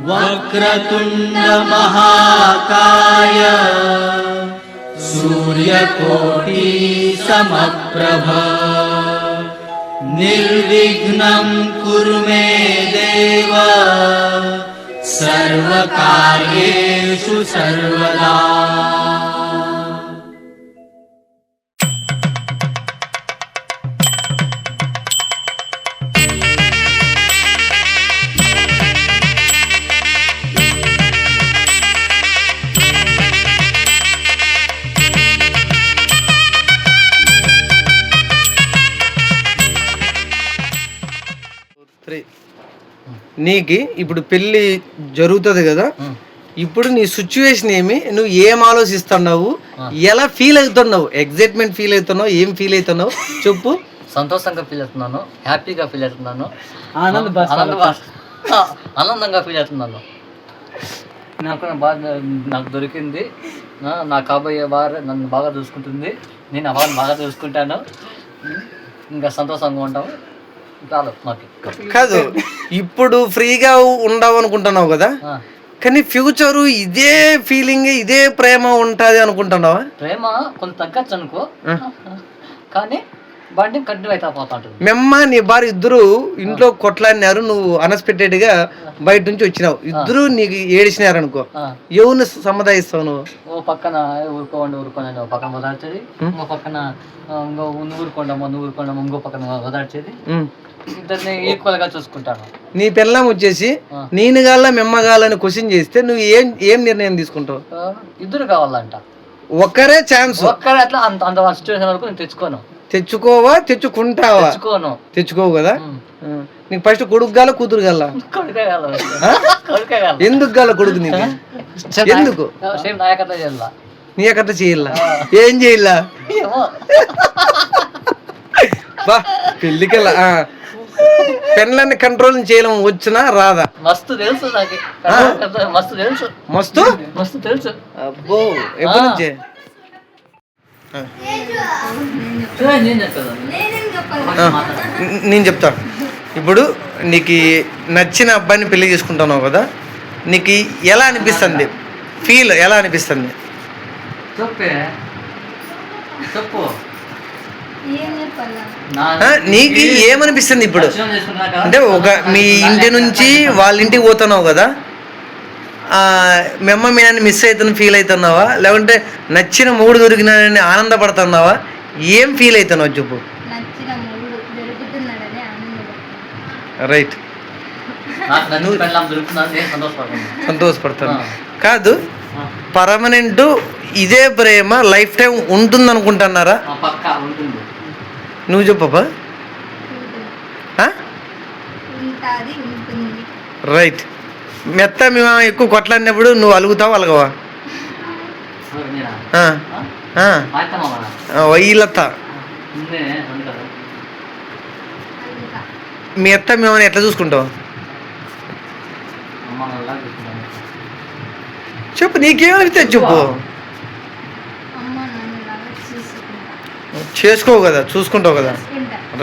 वक्रतुंड महाकाय सूर्यकोटि समप्रभ निर्विघ्नं कुरु मे देव सर्वकार्येषु सर्वदा। నీకు ఇప్పుడు పెళ్ళి జరుగుతుంది కదా, ఇప్పుడు నీ సిచ్యువేషన్ ఏమి, నువ్వు ఏం ఆలోచిస్తున్నావు, ఎలా ఫీల్ అవుతున్నావు, ఎగ్జైట్మెంట్ ఫీల్ అవుతున్నావు, ఏం ఫీల్ అవుతున్నావు చెప్పు. సంతోషంగా ఫీల్ అవుతున్నాను, హ్యాపీగా ఫీల్ అవుతున్నాను, ఆనందంగా ఫీల్ అవుతున్నాను. నాకు దొరికింది, నా కాబోయే వారు నన్ను బాగా చూసుకుంటుంది, నేను వాళ్ళని బాగా చూసుకుంటాను, ఇంకా సంతోషంగా ఉంటాము. కాదు, ఇప్పుడు ఫ్రీగా ఉండవు అనుకుంటున్నావు కదా, కానీ ఫ్యూచర్ ఇదే ఫీలింగ్ ఇదే ప్రేమ ఉంటది అనుకుంటున్నావా? ప్రేమ కొంత తగ్గచ్చు అనుకో, కానీ బాండింగ్ కంటిన్యూ అయితే పోతా ఉంటుంది. మెమ్మ నీ భార్య ఇద్దరు ఇంట్లో కొట్లాడినారు, నువ్వు అన్ఎక్స్పెక్టెడ్ గా బయట నుంచి వచ్చినావు, ఇద్దరు నీకు ఏడిచినారు అనుకో, ఎవరిని సమాధాయిస్తావు నువ్వు? ఓ పక్కన ఊరుకోండి ఓ పక్కన వదార్చేది, ఇంకో పక్కన ఊరుకోండమ్మా ఇంకో పక్కన వదార్చేది, ఇద్దరిని ఈక్వల్ గా చూసుకుంటాను. నీ పిల్లం వచ్చేసి నేను గాల మెమ్మ గాలని క్వశ్చన్ చేస్తే నువ్వు ఏం నిర్ణయం తీసుకుంటావు? ఇద్దరు కావాలంట, ఒక్కరే ఛాన్స్, ఒక్కరే అట్లా అంత సిచ్యువేషన్ వరకు నేను తెచ్చుకోను. తెచ్చుకోవా? తెచ్చుకుంటావా? తెచ్చుకోవు కదా. నీకు ఫస్ట్ కొడుకు గాల కూతురు గాల? ఎందుకు గాల కొడుకు? నీకు ఎందుకు నీకట్లా చేయాల? ఏం చేయాల? బా పెళ్ళికెళ్ళ పెళ్ళని కంట్రోల్ చేయడం వచ్చినా రాదా? మస్తు తెలుసు నాకు, మస్తు తెలుసు, మస్తు మస్తు తెలుసు. అబ్బో, ఎప్పటి నుంచే? నేను చెప్తా. ఇప్పుడు నీకు నచ్చిన అబ్బాయిని పెళ్లి చేసుకుంటున్నావు కదా, నీకు ఎలా అనిపిస్తుంది? ఫీల్ ఎలా అనిపిస్తుంది? నీకు ఏమనిపిస్తుంది ఇప్పుడు? అంటే ఒక మీ ఇంటి నుంచి వాళ్ళ ఇంటికి పోతున్నావు కదా, మెమ్మ మీ నాన్న మిస్ అవుతున్నా ఫీల్ అవుతున్నావా, లేకుంటే నచ్చిన మూడు దొరికినాడని ఆనందపడుతున్నావా, ఏం ఫీల్ అవుతున్నావు చెప్పు? రైట్, సంతోషపడతాను. కాదు, పర్మనెంట్ ఇదే ప్రేమ లైఫ్ టైం ఉంటుంది అనుకుంటున్నారా? నువ్వు చెప్పబ్బా. రైట్. మెత్త మేము ఎక్కువ కొట్లాడినప్పుడు నువ్వు అలుగుతావు అలగవా? వీళ్ళత్త మీ అత్త మేము ఎట్లా చూసుకుంటావు చెప్పు, నీకేమనిపిస్తుంది చెప్పు. చేసుకోవు కదా, చూసుకుంటావు కదా.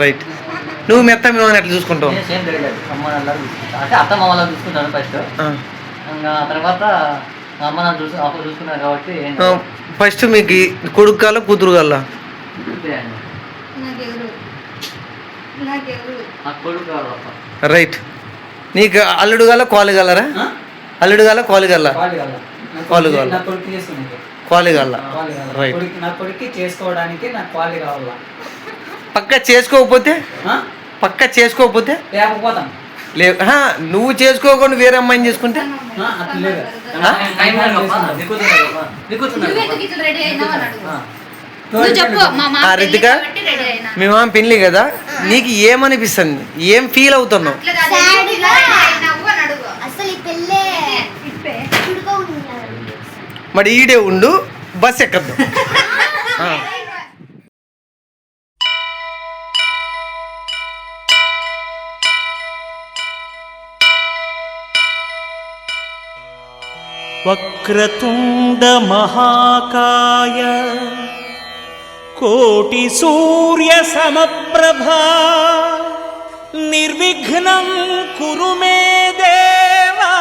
రైట్. నువ్వు మెత్త మేము ఎట్లా చూసుకుంటావు? ఫస్ట్ మీకు కొడుకు కాల కూతురు కాల? రైట్. నీకు అల్లుడు కాల కోలి గలరా? అల్లుడు కాల కోలి గల? కోలి గల, కోలి గల. రైట్. పక్క చేసుకోకపోతే లేవు. నువ్వు చేసుకోకుండా వేరే అమ్మాయిని చేసుకుంటే రితిక, మేము పెళ్ళి కదా, నీకు ఏమనిపిస్తుంది, ఏం ఫీల్ అవుతున్నావు? మరి ఈడే ఉండు, బస్ ఎక్కద్దు. వక్రతుండ మహాకాయ కోటి సూర్య సమప్రభా నిర్విఘ్నం కురు మే దేవా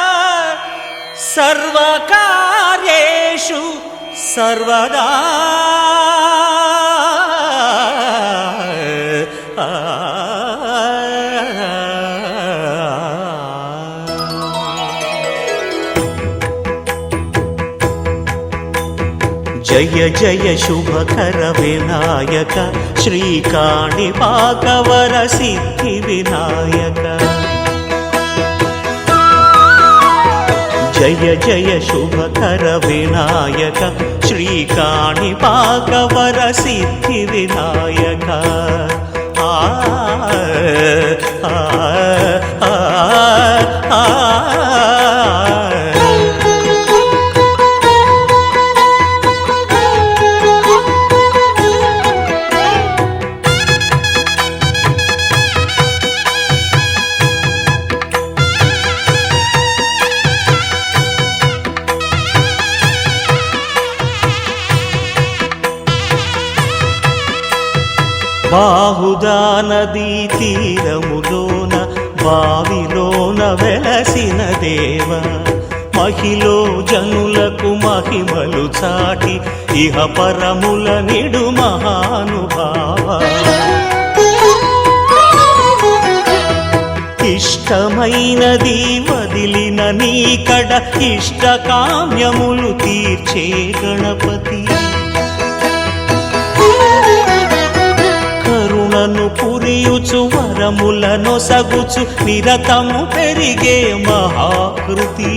సర్వకార్యేషు సర్వదా జయ జయ శుభకర వినాయక శ్రీకాణిపాకవర సిద్ధి వినాయక జయ జయ శుభకర వినాయక శ్రీకాణిపాకవర సిద్ధి వినాయక ఆ ఆ ఆ ఆ బాహుదా నదీ తీరములోన బావిలోన వెలసిన దేవ మహిలో జనులకు మహిమలు చాటి ఇహ పరముల నిడు మహానుభావ ఇష్టమైనది వదిలిన నీకడ ఇష్ట కామ్యములు తీర్చే గణపతి కరుణను పురియుచు వరములను సగుచు నిరతము పెరిగే మహాకృతి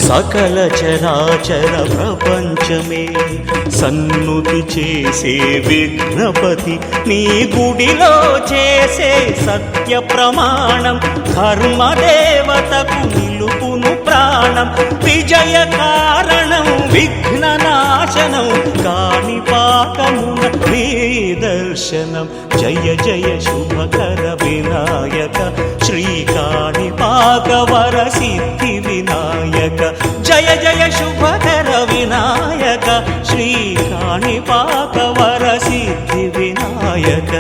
సకల చరాచర ప్రపంచమే సన్నుతి చేసే విఘ్నపతి నీ గుడిలో చేసే సత్య ప్రమాణం ధర్మదేవతకు నిలుపును ప్రాణం విజయ కారణం విఘ్న నాశనం కాణిపాకమున నీ దర్శనం జయ జయ శుభకర వినాయక శ్రీకాణిపాకవర సిద్ధి వినాయక జయ జయ శుభకర వినాయక శ్రీకాణిపాకవర సిద్ధి వినాయక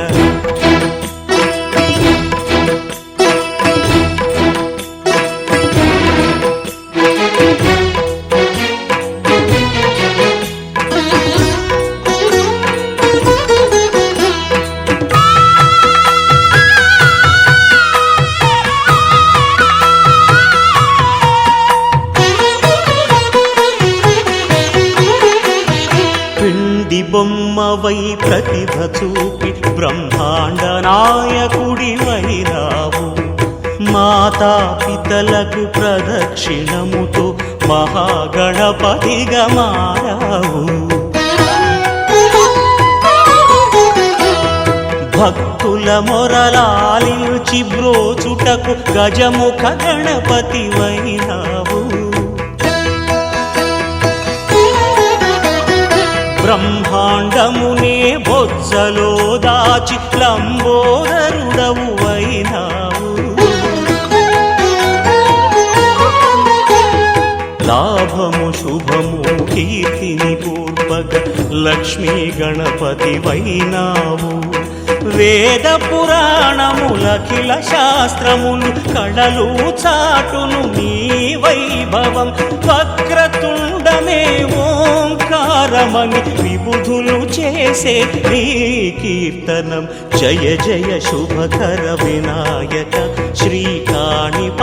బొమ్మవై ప్రతిభ చూపి బ్రహ్మాండ నాయకుడివైరావు మాతా పితలకు ప్రదక్షిణముతో మహాగణపతిగా మారావు భక్తుల మొరలాలించి బ్రోచుటకు గజముఖ గణపతివైనావు బ్రహ్మాండమునే బొజ్జలో దాచి లంబోదరుడవు అయినావు లాభము శుభము కీర్తిని పూర్వక లక్ష్మీ గణపతి వైనావు వేద పురాణములఖిల శాస్త్రములు కళలు చాటును నీ వైభవం వక్రతుండమే ఓంకారమని విబుధులు చేసే నీ కీర్తనం జయ జయ శుభకర వినాయక శ్రీకాణిపాకవర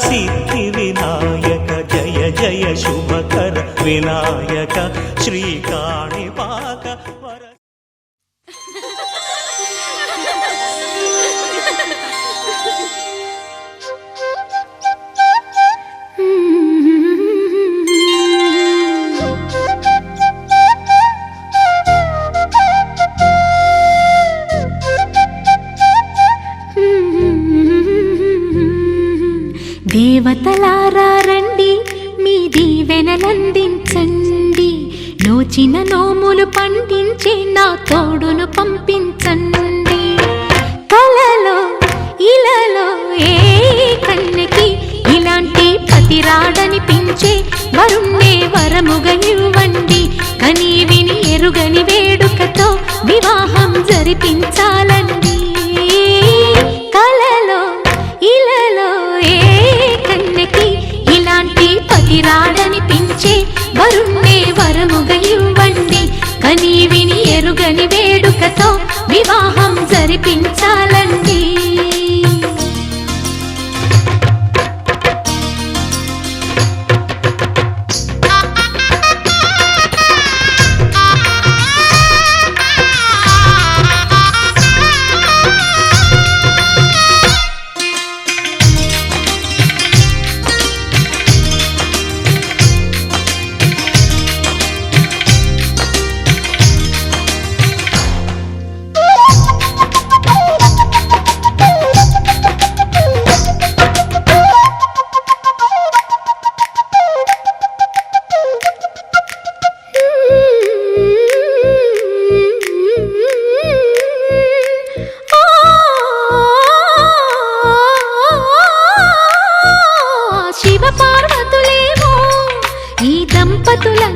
సిద్ధి వినాయక జయ జయ శుభకర వినాయక శ్రీకాణిపాకవర దేవతలారా రండి మీ దీవెనలందించండి నోచిన నోములు పండించే నా తోడును పంపించండి కలలో ఇలలో ఏ కన్నెకి ఇలాంటి పతిరాడనిపించే వరుణ్ణే వరముగా ఇవ్వండి కని విని ఎరుగని వేడుకతో వివాహం జరిపించాలండి కలలో ఇలా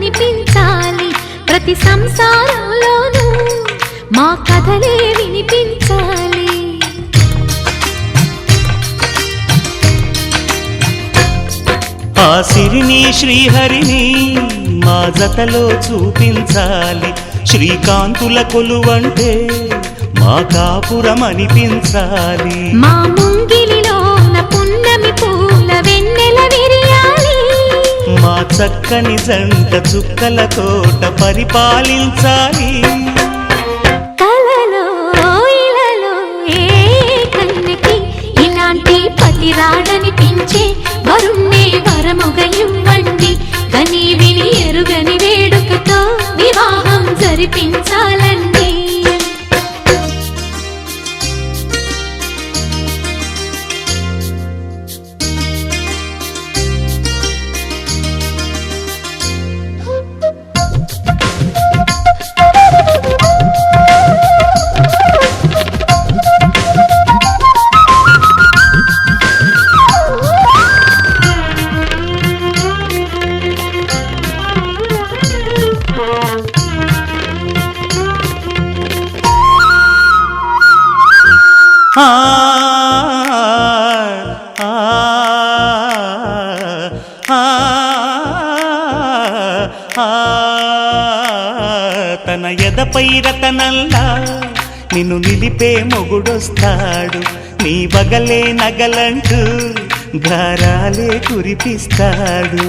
వినిపించాలి. ప్రతి సంసారంలోనూ మా కథలే వినిపించాలి. ఆ సిరిని శ్రీహరిని మా జతలో చూపించాలి. శ్రీకాంతుల కొలువంటే మా కాపురం అనిపించాలి. మా ముంగిలిలోన పున్నమి పూల వెన్నెల విరియాలి. మా చక్కని జంట చుక్కల తోట పరిపాలించాలి. కలలో ఇలలో ఏ కన్నెకి ఇలాంటి పతి రాడనిపించే వరుణ్ణే వరముగ ఇవ్వండి. కని విని ఎరుగని వేడుకతో వివాహం జరిపించాలండి. తన ఎదపై రతనల్లా నిన్ను నిలిపే మొగుడొస్తాడు. నీ బగలే నగలంటూ గారాలే కురిపిస్తాడు.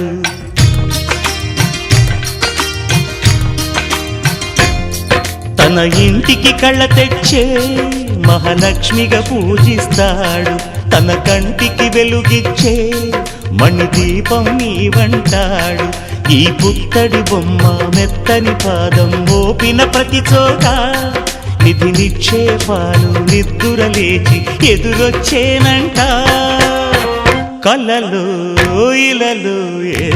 తన ఇంటికి కళ్ళ తెచ్చే మహాలక్ష్మిగా పూజిస్తాడు. తన కంటికి వెలుగిచ్చే మణిదీపం నీవంటాడు. ఈ పుత్తడి బొమ్మ మెత్తని పాదం మోపిన ప్రతి చోట నిధి నిక్షేపాలు నిద్దురలేచి ఎదురొచ్చేనంట. కలలో ఇలలో ఏ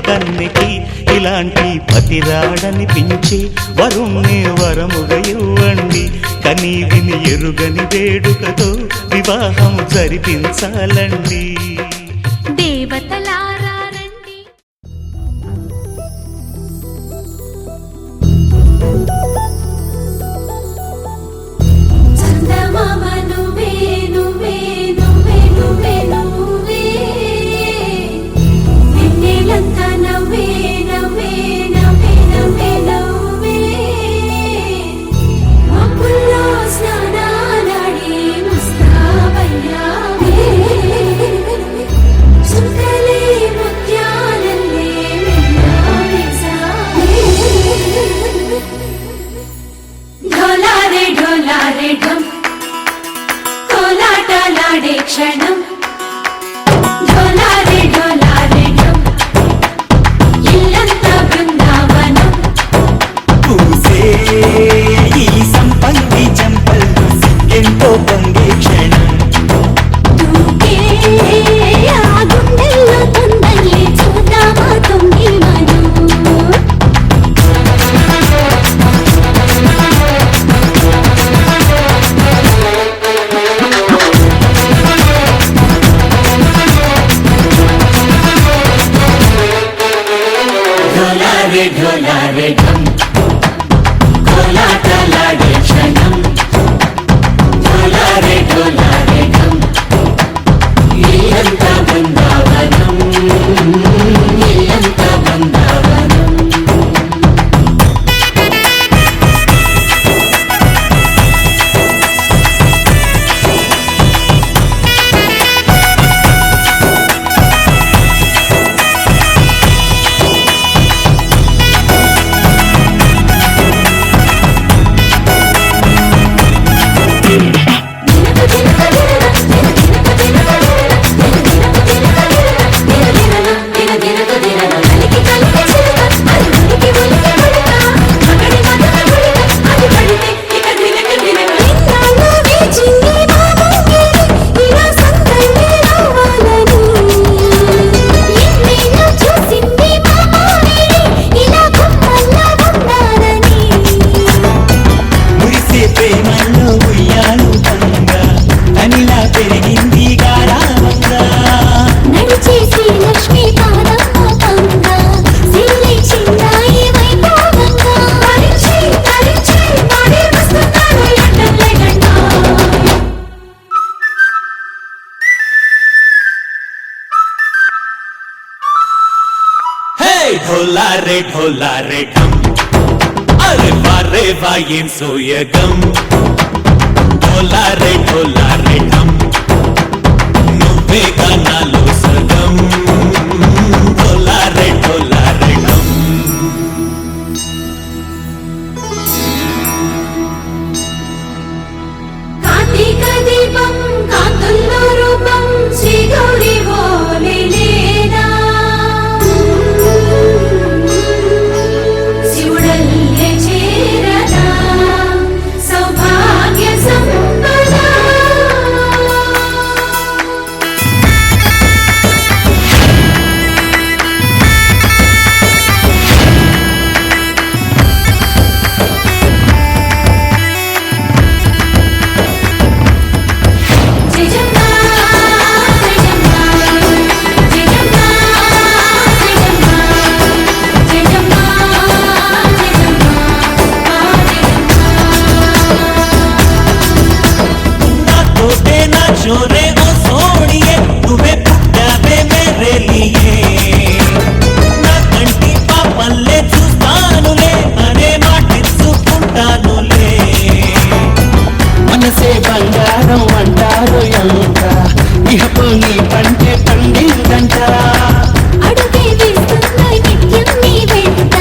కన్నెకి ఇలాంటి పతి రాడనిపించి వరుణ్ణి వరముగా ఇవ్వండి. కని విని ఎరుగని వేడుకతో వివాహం జరిపించాలండి. దేవతలారా రండి. చందమామ నువ్వే నువ్వే నువ్వే నువ్వే నువ్వే వెన్నెలంతా నవ్వే నవ్వే నవ్వే నవ్వే నవ్వే మబ్బుల్లో స్నానాలాడి ముస్తాబయ్యావే. సుందలే ముత్యాలల్లే వెన్నెసావే. ఢోలారే ఢోలారే ఢం కోలాటలాడే క్షణం. ఢోలారే ఢోలారే ఢం ఇల్లంతా బృందావనం. పూసే ఈ సంపంగి చెంపల్లో ఎంతో పొంగే క్షణం. దూకే ఆ గుండెల్లో తొందరలే చూద్దామా తొంగి మనం. ढोला रे ढम अरे वारे वायें सोयगम ढोला रे ढम నువ్వే గానాలో సగం ढोला रे ढम కార్తీక దీపం కాంతుల్లో రూపం శ్రీ గౌరీ ఓలేనా శివుడల్లే చేరనా సౌభాగ్య సంపద छोरे ओ सोनिए तुम्हें पुट्टावे मेरे लिए ना कंटी पापल्ले చూస్తానులే అనే మాటిచ్చుకుంటానులే మనసే బంగారం అంటారు ఎంత ఇహపు నీ పంటే పండిందంట అడుగే వేస్తున్నాయి నిత్యం నీ వెంట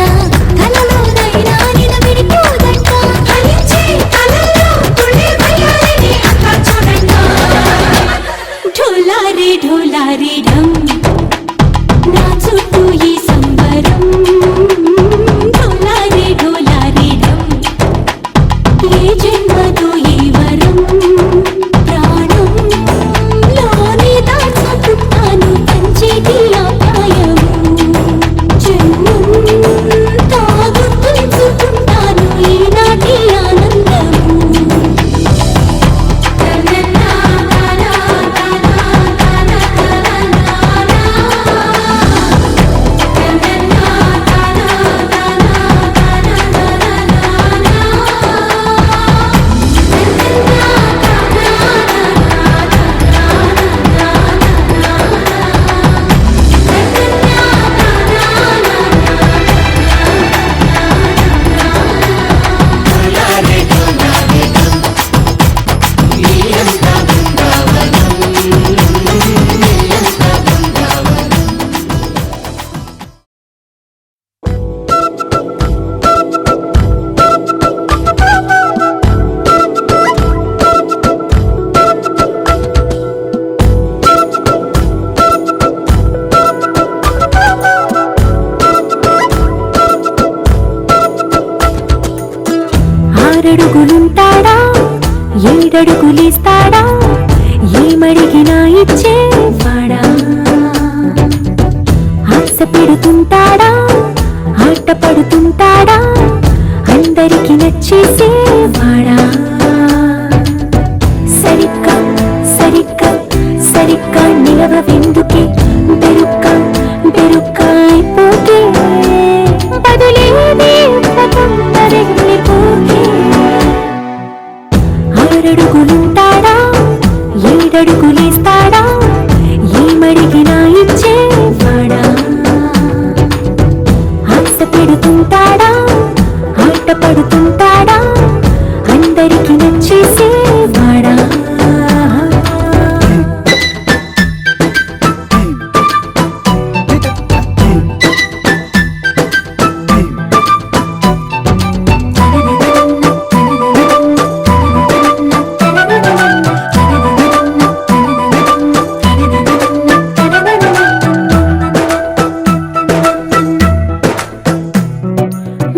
కలలోనైనా నిన్ను విడిపోదంట ఫలించే కలల్లో తుళ్ళి వయ్యాలని అంతా చూడంట ఢోలా రే ఢమ్ నా చుట్టూ ఈ సంబరం ఢోలా రే ఢమ్ ఏ జన్మతో ఈ వరం ప్రాణం లోనే దాచుకుంటాను పంచేటి ఆప్యాయము జన్మం తాగుతుంచుకుంటాను ఈనాటి ఆనందము ఆరడుగులుంటాడా ఏడడుగులేస్తాడా ఏమడిగినా ఇచ్చేవాడా ఆశ పెడుతుంటాడా ఆట పడుతుంటాడా అందరికి నచ్చేసేవాడా సరిగ్గా సరిగ్గా సరిగ్గా నిలవెందుకే బెరుక్క అయిపోతే బదులేదే వెళ్ళిపోతే ఆరడుగులుంటాడా ఏడడుగులేస్తాడా ఏమడిగినా ఇచ్చేవాడా ఆశ పెడుతుంటాడా ఆట పడుతుంటాడా అందరికి నచ్చేసేవాడా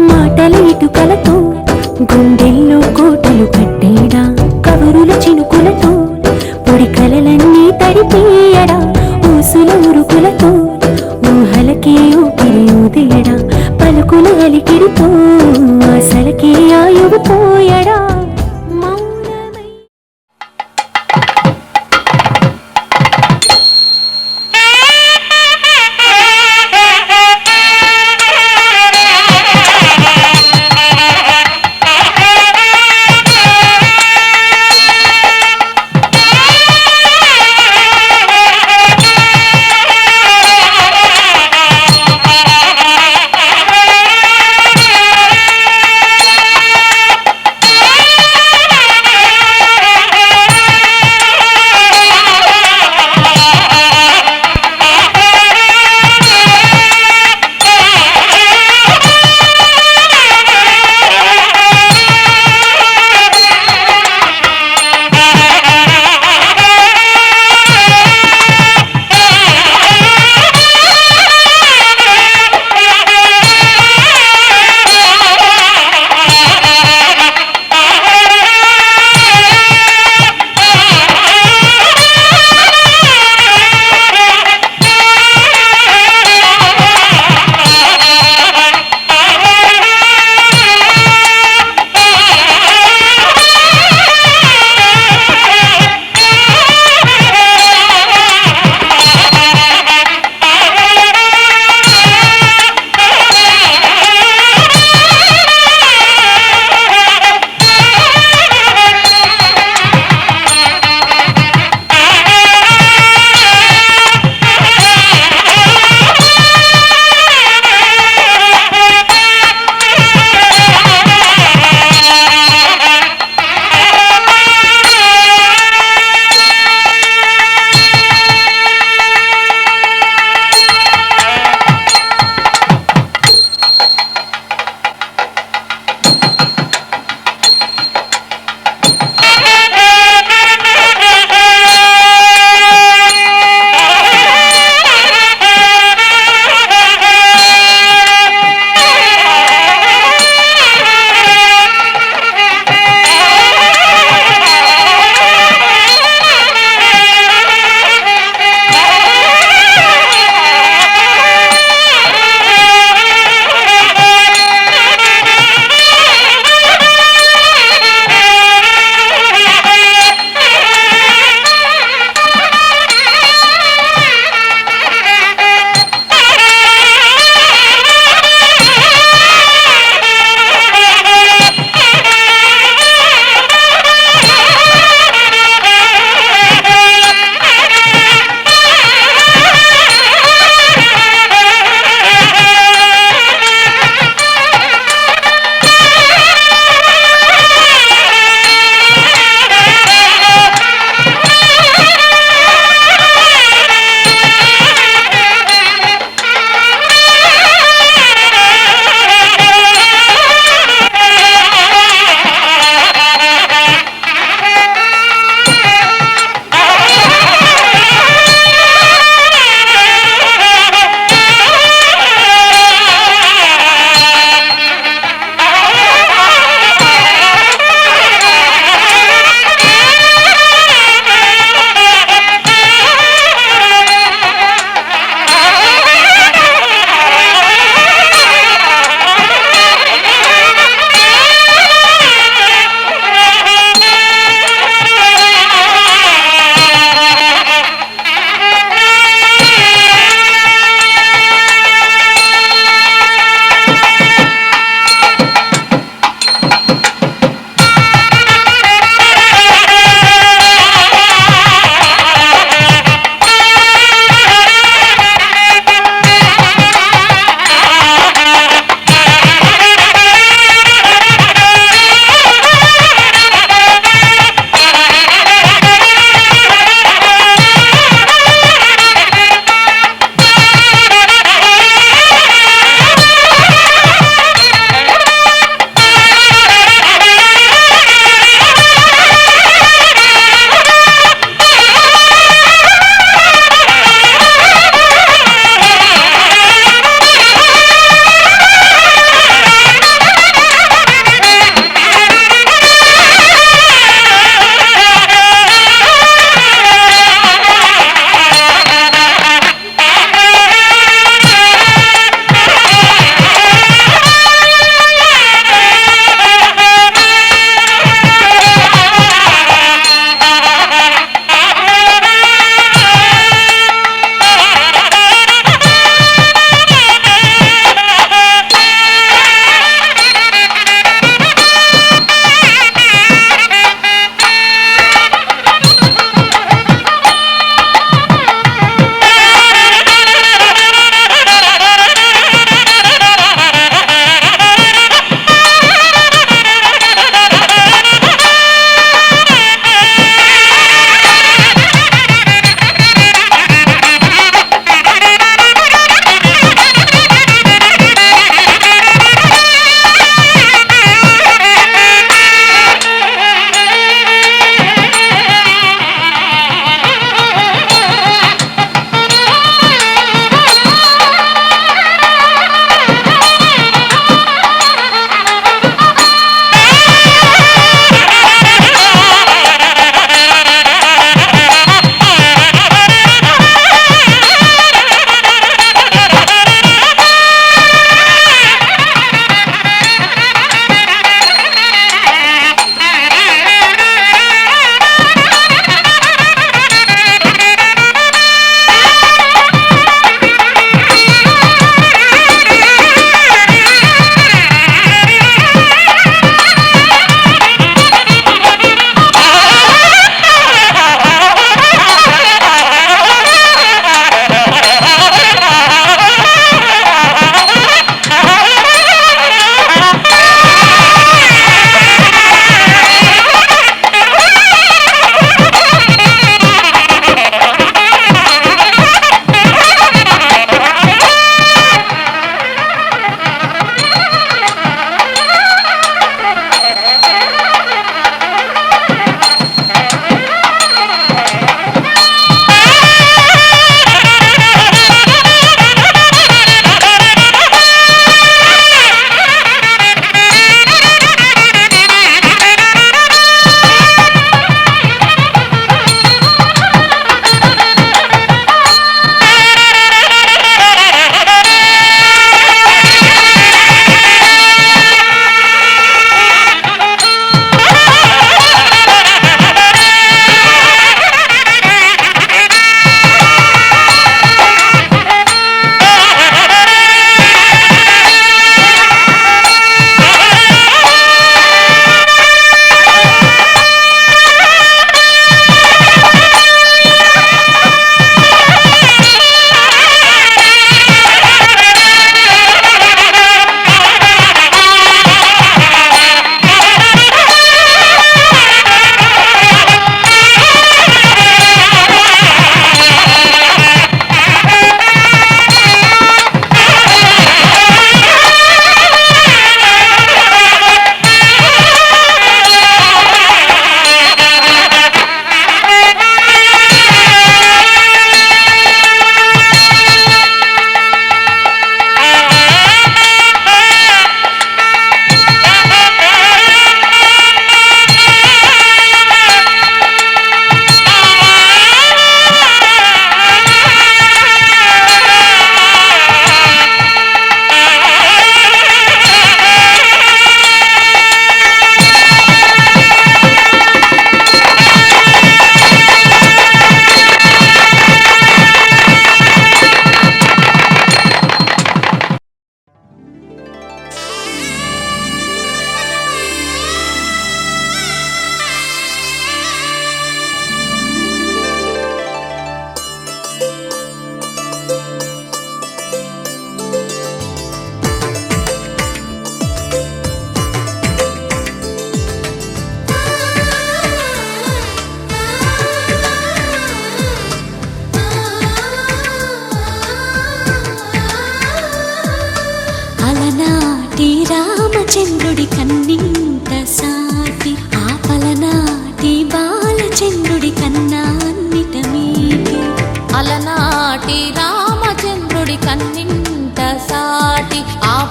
మాటల ఇటుకలతో గుండెల్లో కోటలు కట్టేడా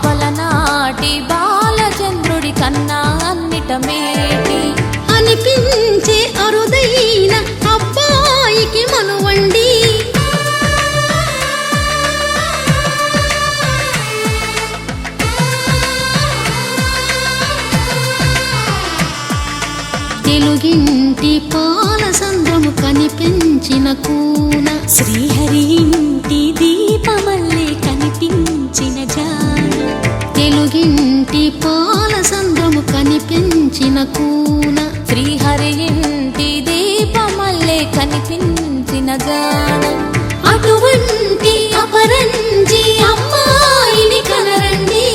పలనాటి బాలచంద్రుడి కన్నా అన్నిట మేటి అనిపించే అరుదైన అబ్బాయికి మనువండి తెలుగింటి పాలసంద్రము కనిపించిన కూన శ్రీహరి ఇంటి దీపమల్లే కనిపించిన జాన తెలుగింటి పాలసంద్రము కనిపించిన కూన శ్రీహరి ఇంటి దీపమల్లే కనిపించిన జాన అటువంటి అపరంజి అమ్మాయిని కనరండి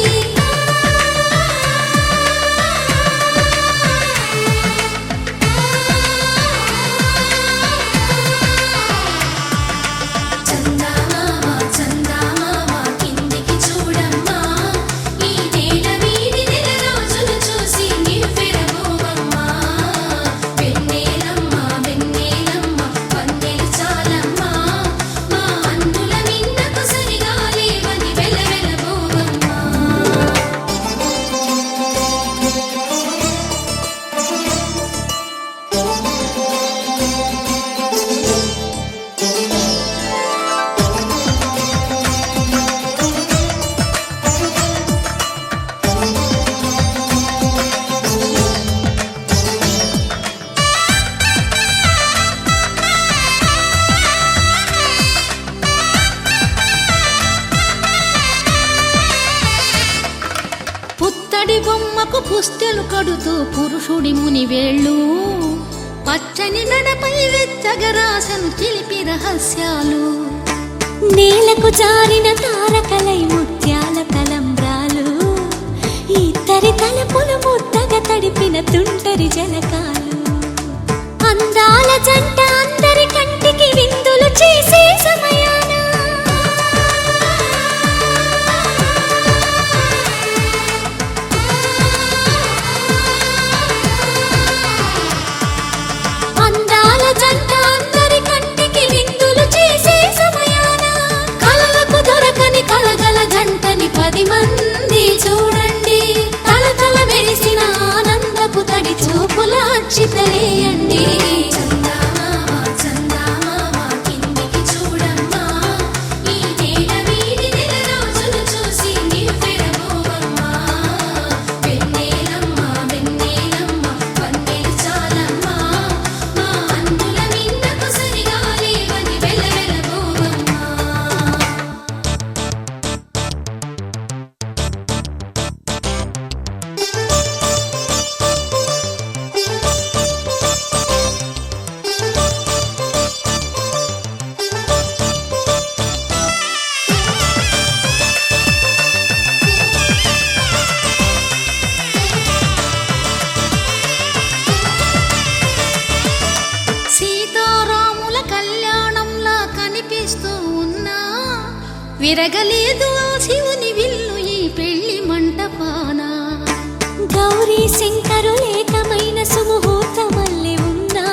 పుత్తడి బొమ్మకు పుస్తెలు కడుతూ పురుషుడి ముని వేళ్ళు పచ్చని నడపై వెచ్చగరాసను చిలిపి రహస్యాలు నేలకు జారిన తారకలై ముత్యాల తలంబ్రాలు ఇద్దరి తలపులు ముద్దగా తడిపిన తుంటరి జలకాలు అందాల జంట అందరి కంటికి విందులు చేసే సమయాన అందాల జంట అందరి కంటికి విందులు చేసే సమయాన కలలకు దొరకని కలగల జంటని 10 మంది చూడండి తలతల మెరిసిన ఆనందపు తడి చూపుల అచ్చితలేయండి సీతారాముల కళ్యాణంలా కనిపిస్తూ ఉన్నా విరగలేదు ఆ శివుని విల్లు ఈ పెళ్లి మంటపాన గౌరీ శంకరు ఏకమైన సుముహూర్తమల్లె ఉన్నా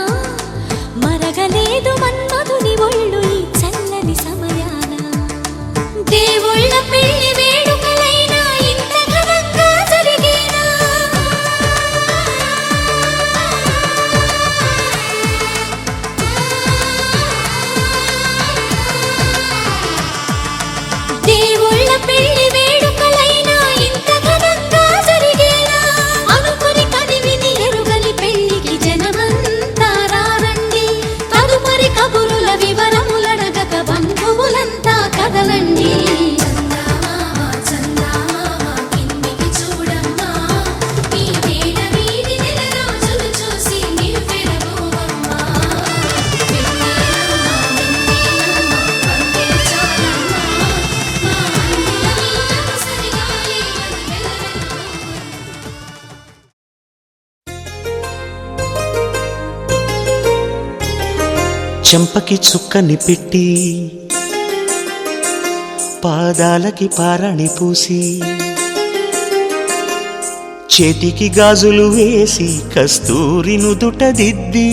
మరగలేదు మన్మధుని ఒళ్ళు ఈ చల్లని సమయాన దేవుళ్ళ పెళ్లి వేడుకలైనా ఇంత ఘనంగా జరిగేనా దేవుళ్ళ పెళ్లి వేడుకలైనా ఇంత ఘనంగా జరిగేనా అనుకుని కదివిని ఎరుగని పెళ్లికి జనమంతా రారండి తదుపరి కబురుల వివరములడగక బంధువులంతా కదలండి చెంపకి చుక్కని పెట్టి పాదాలకి పారాణి పూసి చేతికి గాజులు వేసి కస్తూరి నుదుట దిద్ది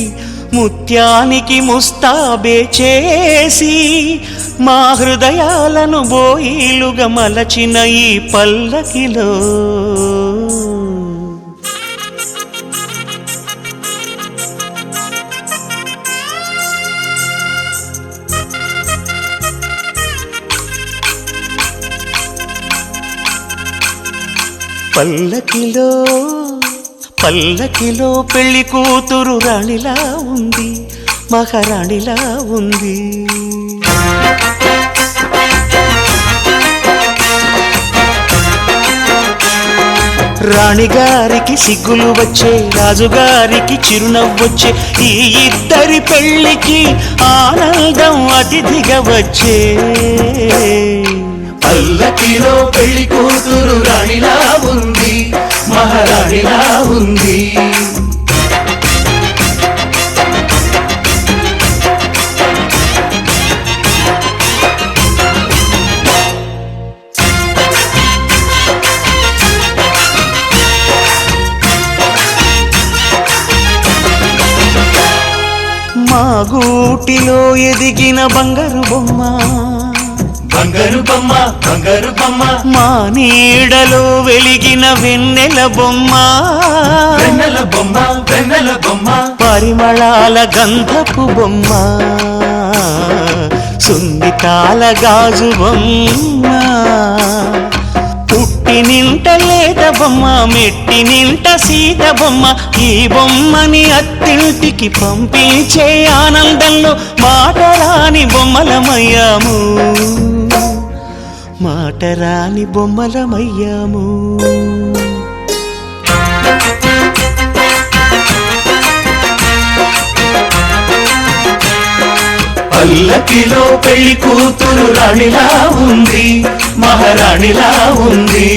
ముత్యానికి ముస్తాబే చేసి మా హృదయాలను బోయిలుగా మలచిన ఈ పల్లకిలో పల్లకిలో పల్లకిలో పెళ్లి కూతురు రాణిలా ఉంది, మహారాణిలా ఉంది. రాణిగారికి సిగ్గులు వచ్చే, రాజుగారికి చిరునవ్వొచ్చే, ఈ ఇద్దరి పెళ్లికి ఆనందం అతిథిగా వచ్చే. పల్లకిలో పెళ్లి కూతురు రాణిలా ఉంది, మహారాణిలా ఉంది. మా గూటిలో ఎదిగిన బంగారు బొమ్మ, బంగారు బొమ్మ, బంగారు బొమ్మ, మా నీడలో వెలిగిన వెన్నెల బొమ్మ, వెన్నెల బొమ్మ, వెన్నెల బొమ్మ, పరిమళాల గంధపు బొమ్మ, సున్నితాల గాజు బొమ్మ, పుట్టి నింట లేత బొమ్మ, మెట్టి నింట సీత బొమ్మ. ఈ బొమ్మని అత్తింటికి పంపించే ఆనందంలో మాటరాని బొమ్మలమయ్యాము, మాటరాని బొమ్మలమయ్యాము. పల్లకిలో పెళ్లి కూతురు రాణిలా ఉంది, మహారాణిలా ఉంది.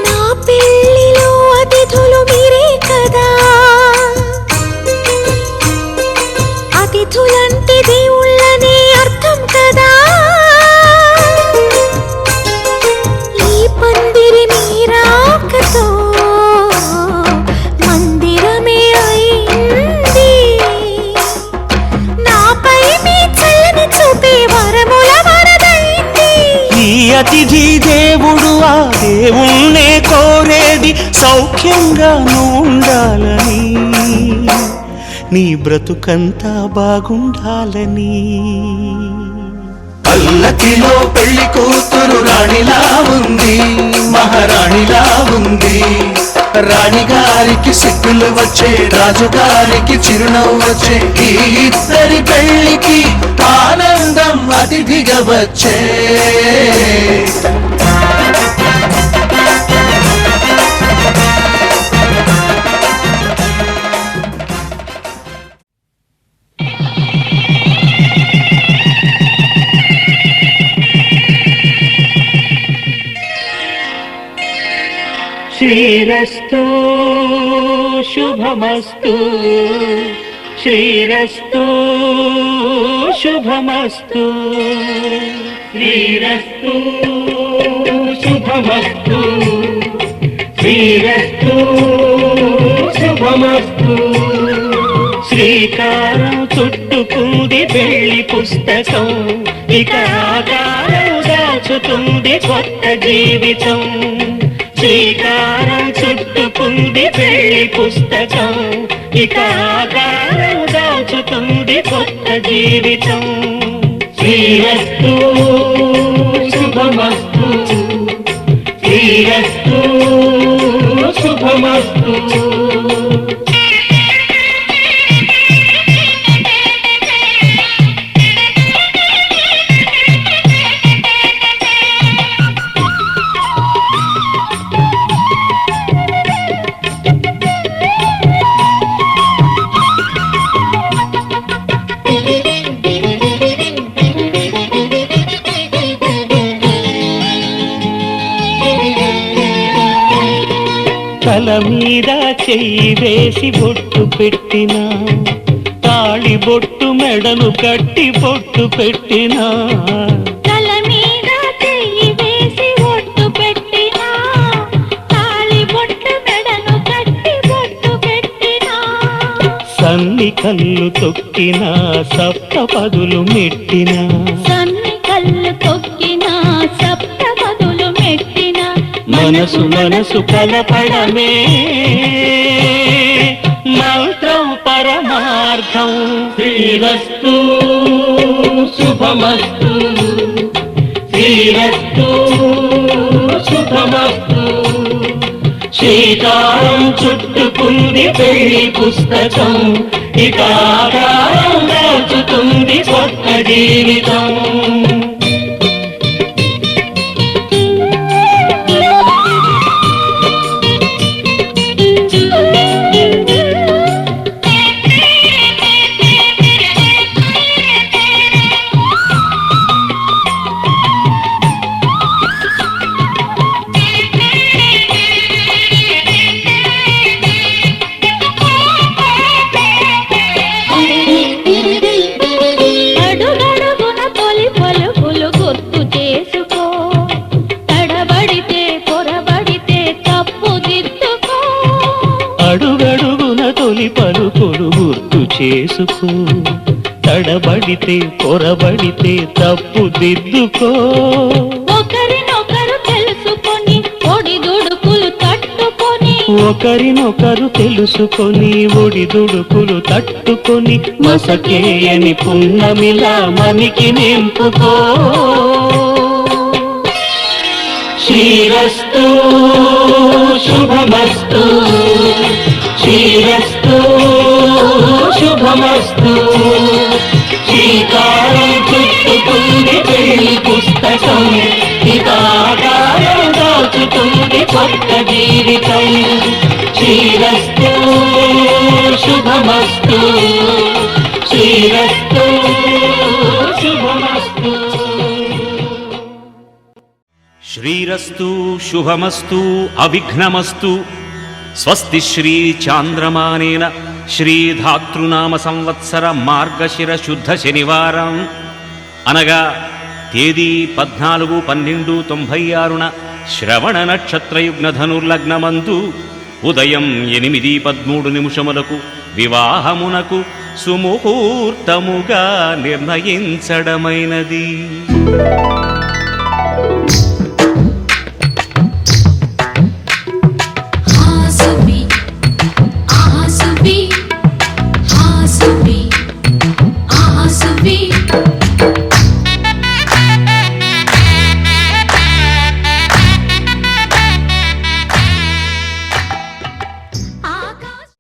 నా పెళ్ళిలో అతిథులు మీరే కదా, అతిథులంటే దేవుళ్ళనే అర్థం కదా. ఈ పందిరి మీరాకతో మందిరమే అయింది, నాపై మీ చల్లని చూపే వరముల వరదైంది. ఈ అతిథి దేవుడు ఆ దేవుణ్ణే కోరేది సౌఖ్యంగా ఉండాలని, నీ బ్రతుకంతా బాగుండాలని. పల్లకిలో పెళ్లి కూతురు రాణిలా ఉంది, మహారాణిలా ఉంది. రాణిగారికి సిగ్గులు వచ్చే, రాజుగారికి చిరునవ్వు వచ్చే, ఈ ఇద్దరి పెళ్లికి ఆనందం అతిథిగా వచ్చే. శ్రీరస్తు శుభమస్తు, శ్రీరస్తు శుభమస్తు, శ్రీరస్తు శుభమస్తు, శ్రీరస్తు శుభమస్తు. శ్రీకారం చుట్టుకుంది పెళ్లి పుస్తకం, ఇక ఆకారం దాచుతుంది కొత్త జీవితం. శ్రీకారం చుట్టుకుంది పెళ్లి పుస్తకం, ఇక ఆకారం దాచుతుంది కొత్త జీవితం. శ్రీరస్తు శుభమస్తు, శ్రీరస్తు శుభమస్తు. తల మీద చెయ్యి వేసి బొట్టు పెట్టినా, తాళి బొట్టు మెడను కట్టి బొట్టు పెట్టినా, తల మీద చెయ్యి వేసి బొట్టు పెట్టినా, తాళి బొట్టు మెడను కట్టి బొట్టు పెట్టినా, సన్ని కళ్ళు తొక్కినా సప్త పదులు మెట్టినా, సన్ని కళ్ళు తొక్కినా సప్త పదులు మెట్టినా, మనసు మనసు కలపడమే మంత్రం పరమార్థం. శ్రీరస్తు శుభమస్తు, శ్రీరస్తు శుభమస్తు. శ్రీకారం చుట్టుకుంది పెళ్లి పుస్తకం, ఇక ఆకారం దాచుతుంది కొత్త జీవితం. అడుగడుగున తొలి పలుకులు గుర్తు చేసుకో, తడబడితే పొరబడితే తప్పు దిద్దుకో. అడుగడుగున తొలి పలుకులు గుర్తు చేసుకో, తడబడితే పొరబడితే తప్పు దిద్దుకో. ఒకరినొకరు తెలుసుకొని ఒడిదుడుకులు తట్టుకొని, ఒకరినొకరు తెలుసుకొని ఒడిదుడుకులు తట్టుకొని, మసకేయని పున్నమిలా మనికి నింపుకో. శ్రీరస్తు శుభమస్తు, శ్రీరస్తు శుభమస్తు. శ్రీకారం చుట్టుకుంది పెళ్లి పుస్తకం, ఇక ఆకారం దాచుతుంది కొత్త జీవితం. శ్రీరస్తు శుభమస్తు, శ్రీరస్తు శుభమస్తు. శ్రీరస్తు శుభమస్తు అవిఘ్నమస్తు. స్వస్తి శ్రీ చాంద్రమానేన శ్రీధాతృనామ సంవత్సర మార్గశిర శుద్ధ శనివారం అనగా తేదీ 14/12/96 శ్రవణ నక్షత్రయుగ్న ధనుర్లగ్నమందు ఉదయం 8:13 వివాహమునకు సుముహూర్తముగా నిర్ణయించడమైనది. హాసుబి ఆసుబి హాసుబి ఆసుబి ఆకాశ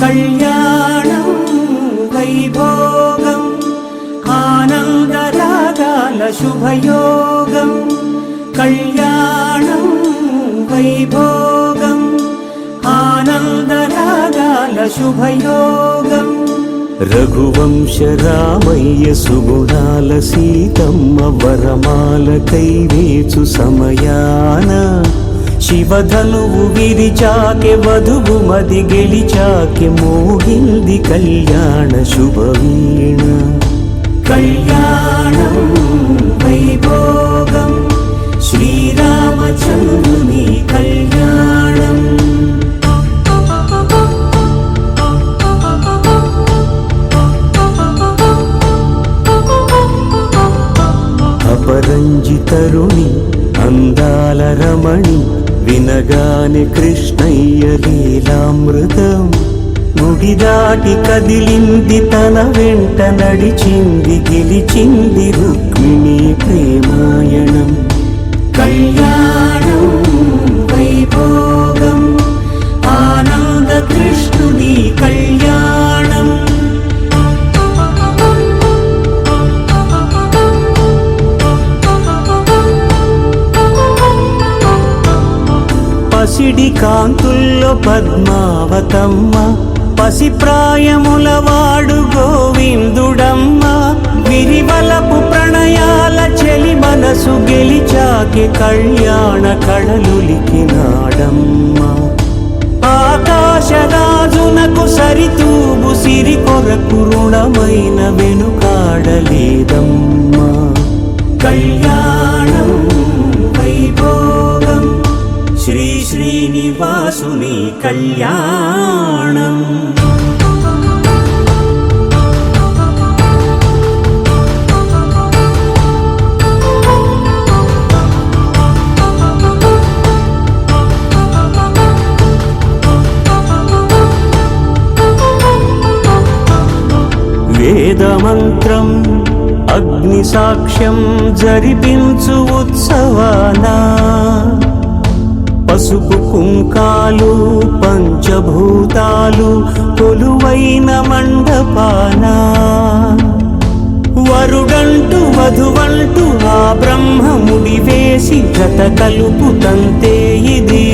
కళ్యాణం వైభోగం ఆనందరాగాల శుభయోగం. కళ్యాణం వైభోగం ఆనందరాగాల శుభయోగం. రఘువంశ రామయ్య సుగుణాల సీతమ్మ వరమాల కైవేచు సమయాన శివధనువు విరిచాకె వధువు మది గెలిచాకె మోగింది కళ్యాణ శుభవీణ. కళ్యాణం వైభోగం శ్రీరామచంద్రుని కళ్యాణం. అపరంజి తరుణి అందాల రమణి వినగానే కృష్ణయ్య లీలామృతం. గుడి దాటి కదిలింది తన వెంట నడిచింది గెలిచింది రుక్మిణి ప్రేమాయణం. కళ్యాణం వైభోగం ఆనంద కృష్ణుని కళ్యాణం. పసిడి కాంతుల్లో పద్మావతమ్మ, పసిప్రాయముల వాడు గోవిందుడమ్మ. విరివలపు ప్రణయాల చెలి మనసు గెలిచాకి కళ్యాణ కళలులికినాడమ్మ. ఆకాశరాజునకు సరితూబు సిరి కొరకు రుణమైన వెనుకాడలేదమ్మా. కళ్యాణం వైభోగం శ్రీ శ్రీనివాసుని కళ్యాణం. వేదమంత్రం అగ్ని సాక్ష్యం జరిపించు ఉత్సవాన, పసుపు కుంకాలు పంచభూతాలు కొలువైన మండపాన. వరుడంటూ వధువంటూ ఆ బ్రహ్మముడి వేసి జత కలుపుతంతే ఇది.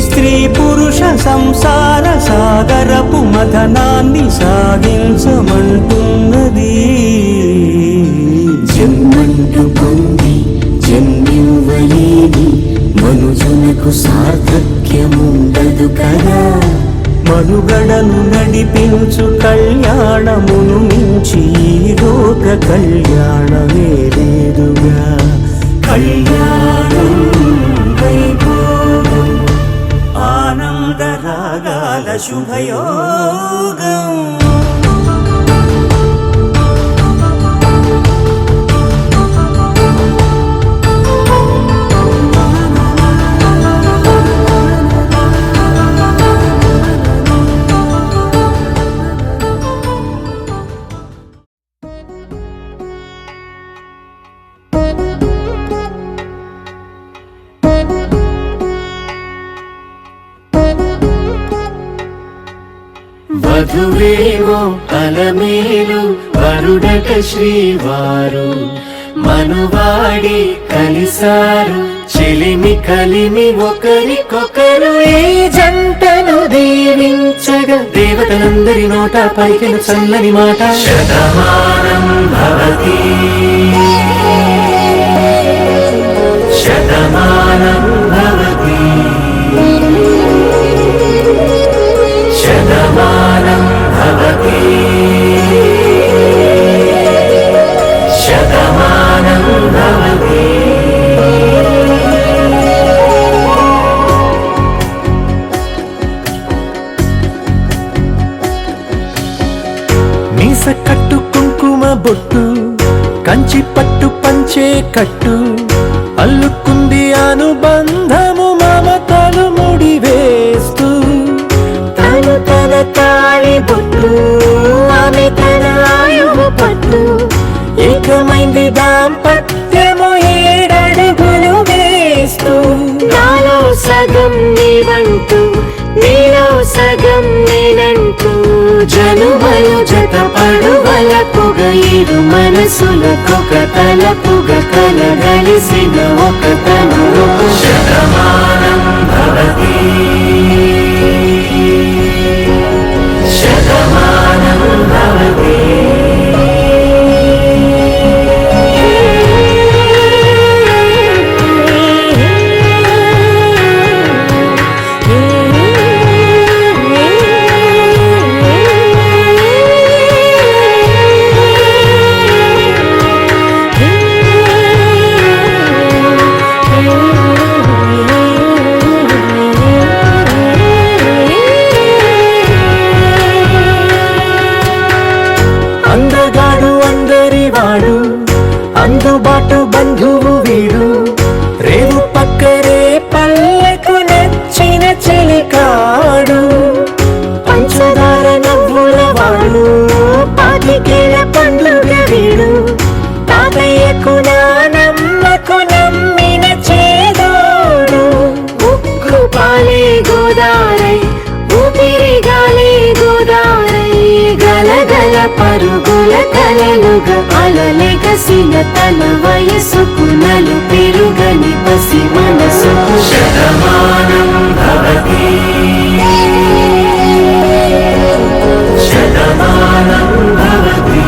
స్త్రీ పురుష సంసార సాగరపు మథనాన్ని సాగించమంటున్నది. జన్మంటూ పొంది జన్మివ్వలేని మనుజునకు సార్థక్యముండదు కదా. మనుగడను నడిపించు కళ్యాణమును మించి లోక కళ్యాణమే లేదుగా. కళ్యాణం వైభోగం ఆనంద రాగాల శుభయోగం. వధువేవో అలమేలు వరుడట శ్రీవారు, మనువాడి కలిసారు చెలిమి కలిమి ఒకరికొకరు. ఈ జంటను దీవించగా దేవతలందరి నోట పలికిన చల్లని మాట. శతమానం భవతి శతమానం భవతి శతమానం భవతి శతమానం భవతి. మీస కట్టు కుంకుమ బొట్టు కంచి పట్టు పంచే కట్టు అల్లుకుంది అనుబంధము మమతలు ముడి వేస్తూ. తను తన తాళి బొట్టు ఆమె తన ఆయువు పట్టు, ఏకమైంది దాంపత్యము 7 అడుగులు వేస్తూ. నాలో సగం నీవంటూ నీలో సగం నేనంటూ జనుమలు జత పడువలపుగ ఇరు మనసులకొక తలపుగ కలగలిసిన ఒక తను. శతమానం భవతి శతమానం భవతి. అందుబాటు బంధువు వీడు, రేవు పక్కరే పల్లెకు నచ్చిన చెలికాడు. పంచదార నవ్వుల వాడు పాతికేల పండ్లుగ వీడు. తాతయ్యకు నానమ్మకు నమ్మిన చేదోడు. ఉక్కు పాలే గోదారై ఊపిరి గాలే గోదారై గలగల పరుగుల కలలుగా అలలెగసిన తన వయసుకు నలు పెరుగని పసి మనసు శతమానం భవతి శతమానం భవతి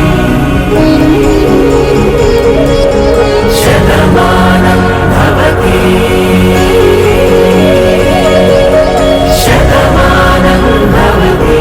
శతమానం భవతి శతమానం భవతి.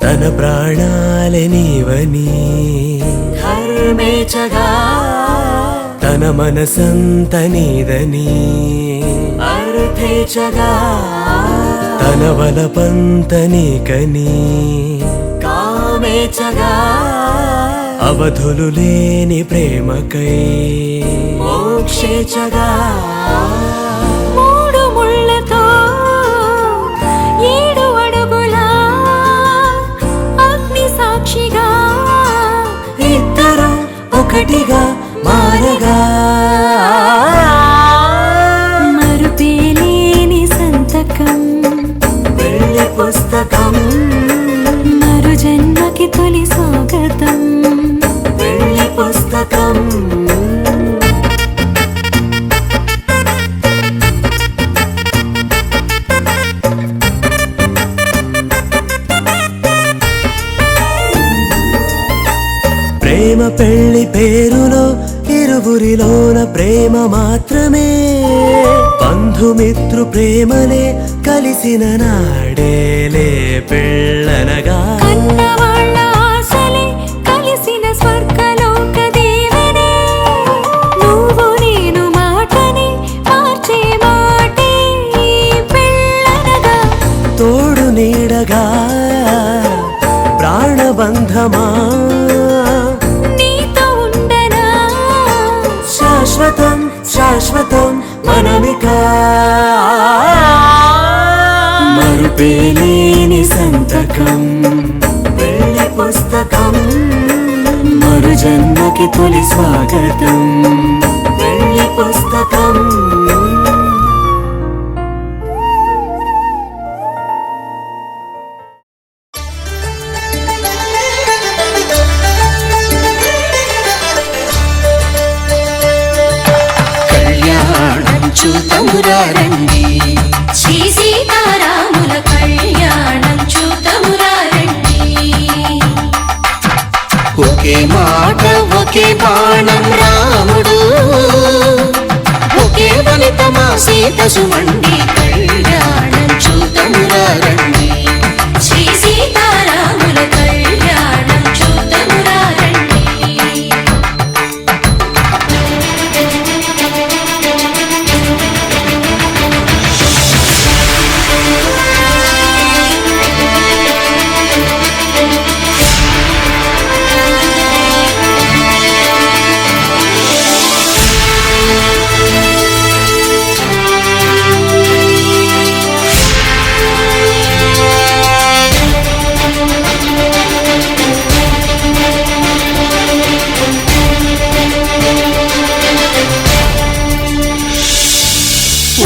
తన ప్రాణాలే నీవని హర్మేచగా తన మనసంత నీదని అర్థేచగా తన వలపంత నీకని కామేచగా అవధులు లేని ప్రేమకై మోక్షేచగా మూడు ముళ్ళతో 7 అడుగుల అగ్ని సాక్షిగా ఇద్దరు ఒకటిగా మారగా మరుపేలేని సంతకం వెళ్ళి పుస్తకం మరు జన్మకి తొలి స్వాగతం వెళ్ళి పుస్తకం. ప్రేమ పెళ్లి పేరులో ఇరువురిలోన ప్రేమ మాత్రమే బంధుమిత్రు ప్రేమలే కలిసిన నాడేలే పెళ్ళనగా కన్నవాళ్ళ ఆశలే కలిసిన స్వర్గలోక దేవనే నువ్వు నేను మాటని మార్చే మాటే పెళ్ళనగా తోడు నీడగా ప్రాణబంధమా నీతో ఉండనా శాశ్వతం శాశ్వతం మనమిక మరుపేలేని సంతకం వెళ్ళి పుస్తకం మరు జన్మకి తొలి స్వాగతం వెళ్ళి పుస్తకం. కళ్యాణం చూతమురారండి శ్రీ సీతారాముల కళ్యాణం చూతమురారండి ఒకే మాట ఒకే బాణం రాముడు ఒకే వనితమా సీత సుమండి కళ్యాణం చూతమురారండి శ్రీ సీతారాముల కళ్యాణం చూతమురారండి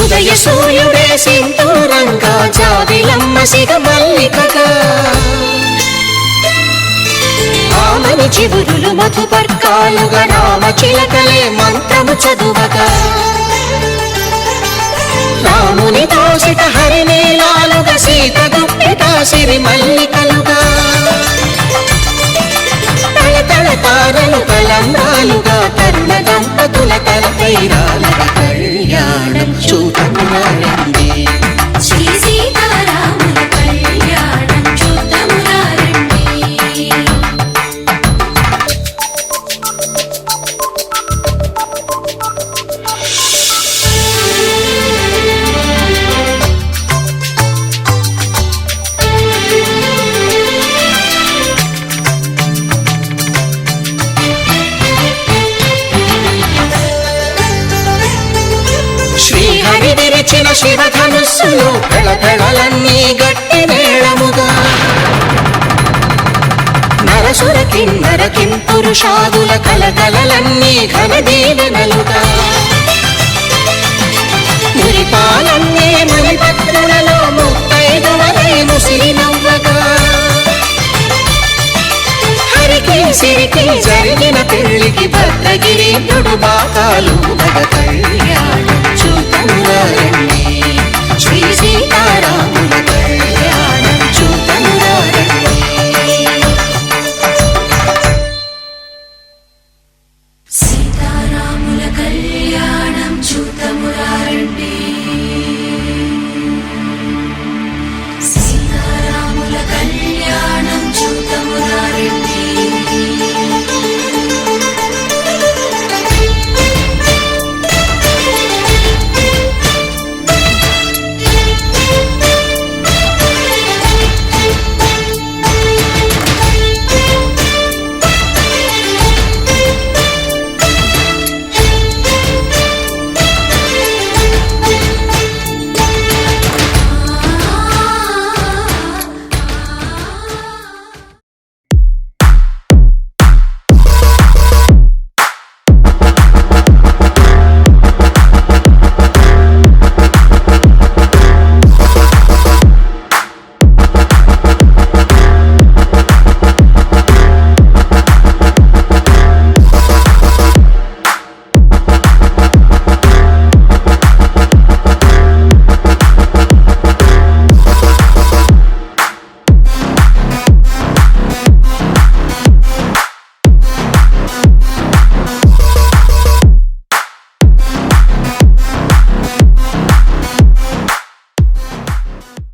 ఉదయ సూర్యుడే సింధూరంగా జాబిలమ్మ సిగ మల్లికగా ఆమని చివురులు మధుపర్కాలుగా రామ చిలకలే మంత్రము చదువగా రాముని దోసిట హరినీలాలుగా సీత గుప్పిట సిరి మల్లికలుగా తల తల తారలు తలంబ్రాలుగా తరుణ దంపతుల తలపైరాలుగా కళ్యాణం చూతమురారండి శ్రీ సీతారాముల కళ్యాణం చూతమురారండి శివధనుస్సులు పెళపెళలన్నీ గట్టి మేళముగా నరసుర కిన్నర కింపురుషాదుల కలకలలన్నీ ఘన దీవెనలుగా మురిపాలన్నీ మణిపత్రులలో ముత్తైదువలై ముసిరి నవ్వగా హరికి సిరికి జరిగిన పెళ్లికి భద్రగిరి బాకాలు